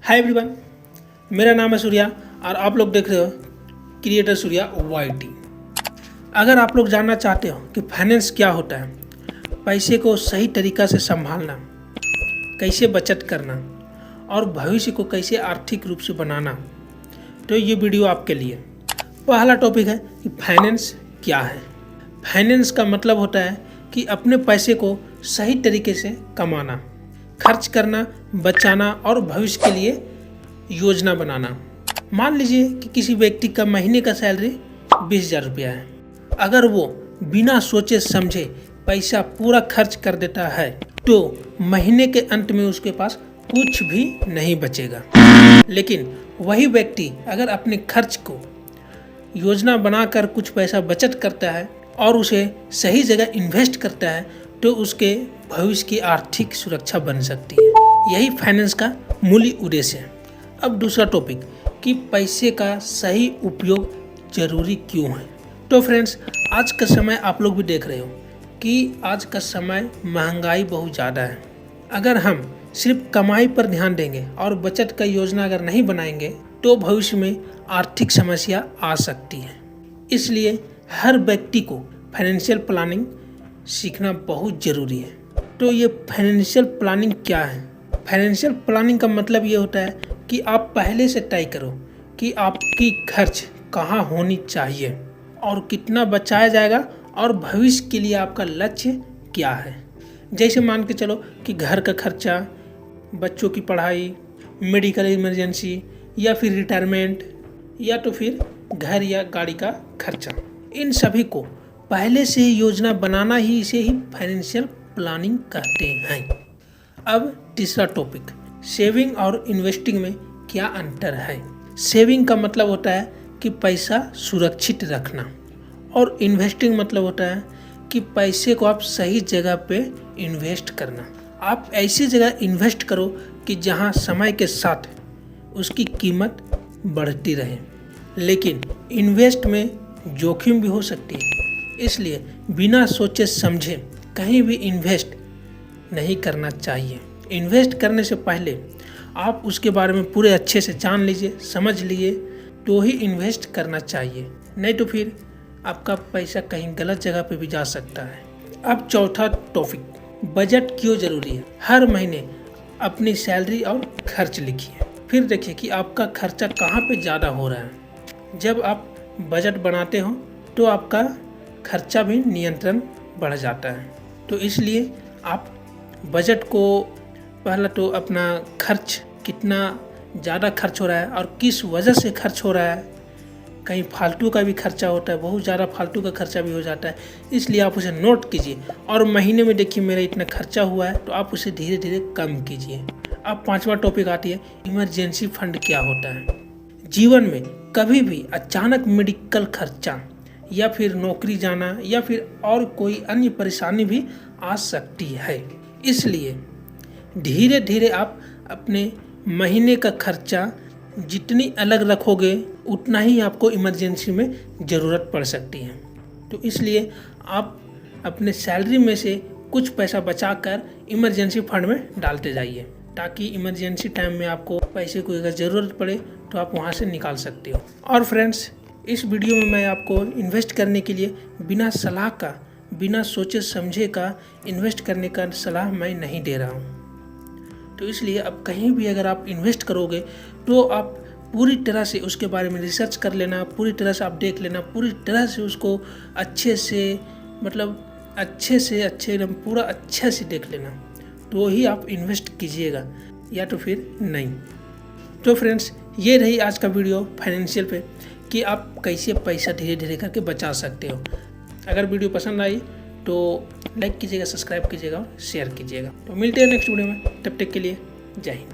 Hi everyone, मेरा नाम है सूर्या और आप लोग देख रहे हो क्रिएटर सूर्या वाईटी। अगर आप लोग जानना चाहते हो कि फाइनेंस क्या होता है, पैसे को सही तरीक़ा से संभालना, कैसे बचत करना और भविष्य को कैसे आर्थिक रूप से बनाना, तो ये वीडियो आपके लिए। पहला टॉपिक है कि फाइनेंस क्या है। फाइनेंस का मतलब होता है कि अपने पैसे को सही तरीके से कमाना, खर्च करना, बचाना और भविष्य के लिए योजना बनाना। मान लीजिए कि किसी व्यक्ति का महीने का सैलरी 20,000 रुपया है। अगर वो बिना सोचे समझे पैसा पूरा खर्च कर देता है तो महीने के अंत में उसके पास कुछ भी नहीं बचेगा। लेकिन वही व्यक्ति अगर अपने खर्च को योजना बनाकर कुछ पैसा बचत करता है और उसे सही जगह इन्वेस्ट करता है तो उसके भविष्य की आर्थिक सुरक्षा बन सकती है। यही फाइनेंस का मूल उद्देश्य है। अब दूसरा टॉपिक कि पैसे का सही उपयोग जरूरी क्यों है। तो फ्रेंड्स, आज का समय आप लोग भी देख रहे हो कि आज का समय महंगाई बहुत ज़्यादा है। अगर हम सिर्फ कमाई पर ध्यान देंगे और बचत का योजना अगर नहीं बनाएंगे तो भविष्य में आर्थिक समस्या आ सकती है। इसलिए हर व्यक्ति को फाइनेंशियल प्लानिंग सीखना बहुत ज़रूरी है। तो ये फाइनेंशियल प्लानिंग क्या है? फाइनेंशियल प्लानिंग का मतलब ये होता है कि आप पहले से तय करो कि आपकी खर्च कहाँ होनी चाहिए और कितना बचाया जाएगा और भविष्य के लिए आपका लक्ष्य क्या है। जैसे मान के चलो कि घर का खर्चा, बच्चों की पढ़ाई, मेडिकल इमरजेंसी या फिर रिटायरमेंट या तो फिर घर या गाड़ी का खर्चा। इन सभी को पहले से ही योजना बनाना ही इसे ही फाइनेंशियल प्लानिंग कहते हैं। अब तीसरा टॉपिक, सेविंग और इन्वेस्टिंग में क्या अंतर है। सेविंग का मतलब होता है कि पैसा सुरक्षित रखना और इन्वेस्टिंग मतलब होता है कि पैसे को आप सही जगह पे इन्वेस्ट करना। आप ऐसी जगह इन्वेस्ट करो कि जहां समय के साथ उसकी कीमत बढ़ती रहे। लेकिन इन्वेस्ट में जोखिम भी हो सकती है, इसलिए बिना सोचे समझे कहीं भी इन्वेस्ट नहीं करना चाहिए। इन्वेस्ट करने से पहले आप उसके बारे में पूरे अच्छे से जान लीजिए, समझ लिए तो ही इन्वेस्ट करना चाहिए, नहीं तो फिर आपका पैसा कहीं गलत जगह पे भी जा सकता है। अब चौथा टॉपिक, बजट क्यों ज़रूरी है। हर महीने अपनी सैलरी और खर्च लिखिए, फिर देखिए कि आपका खर्चा कहाँ पे ज़्यादा हो रहा है। जब आप बजट बनाते हो तो आपका खर्चा भी नियंत्रण बढ़ जाता है। तो इसलिए आप बजट को पहला तो अपना खर्च कितना ज़्यादा खर्च हो रहा है और किस वजह से खर्च हो रहा है। कहीं फालतू का भी खर्चा होता है, बहुत ज़्यादा फालतू का खर्चा भी हो जाता है, इसलिए आप उसे नोट कीजिए और महीने में देखिए मेरा इतना खर्चा हुआ है तो आप उसे धीरे धीरे कम कीजिए। अब पांचवा टॉपिक आती है, इमरजेंसी फंड क्या होता है। जीवन में कभी भी अचानक मेडिकल खर्चा या फिर नौकरी जाना या फिर और कोई अन्य परेशानी भी आ सकती है। इसलिए धीरे धीरे आप अपने महीने का खर्चा जितनी अलग रखोगे उतना ही आपको इमरजेंसी में ज़रूरत पड़ सकती है। तो इसलिए आप अपने सैलरी में से कुछ पैसा बचाकर इमरजेंसी फंड में डालते जाइए, ताकि इमरजेंसी टाइम में आपको पैसे को अगर ज़रूरत पड़े तो आप वहाँ से निकाल सकते हो। और फ्रेंड्स, इस वीडियो में मैं आपको इन्वेस्ट करने के लिए बिना सलाह का, बिना सोचे समझे का इन्वेस्ट करने का सलाह मैं नहीं दे रहा हूँ। तो इसलिए अब कहीं भी अगर आप इन्वेस्ट करोगे तो आप पूरी तरह से उसके बारे में रिसर्च कर लेना, पूरी तरह से आप देख लेना, पूरी तरह से उसको अच्छे से एकदम पूरा अच्छे से देख लेना, तो ही आप इन्वेस्ट कीजिएगा या तो फिर नहीं। तो फ्रेंड्स, ये रही आज का वीडियो फाइनेंशियल पे कि आप कैसे पैसा धीरे धीरे करके बचा सकते हो। अगर वीडियो पसंद आई तो लाइक कीजिएगा, सब्सक्राइब कीजिएगा और शेयर कीजिएगा। तो मिलते हैं नेक्स्ट वीडियो में, तब तक के लिए जय हिंद।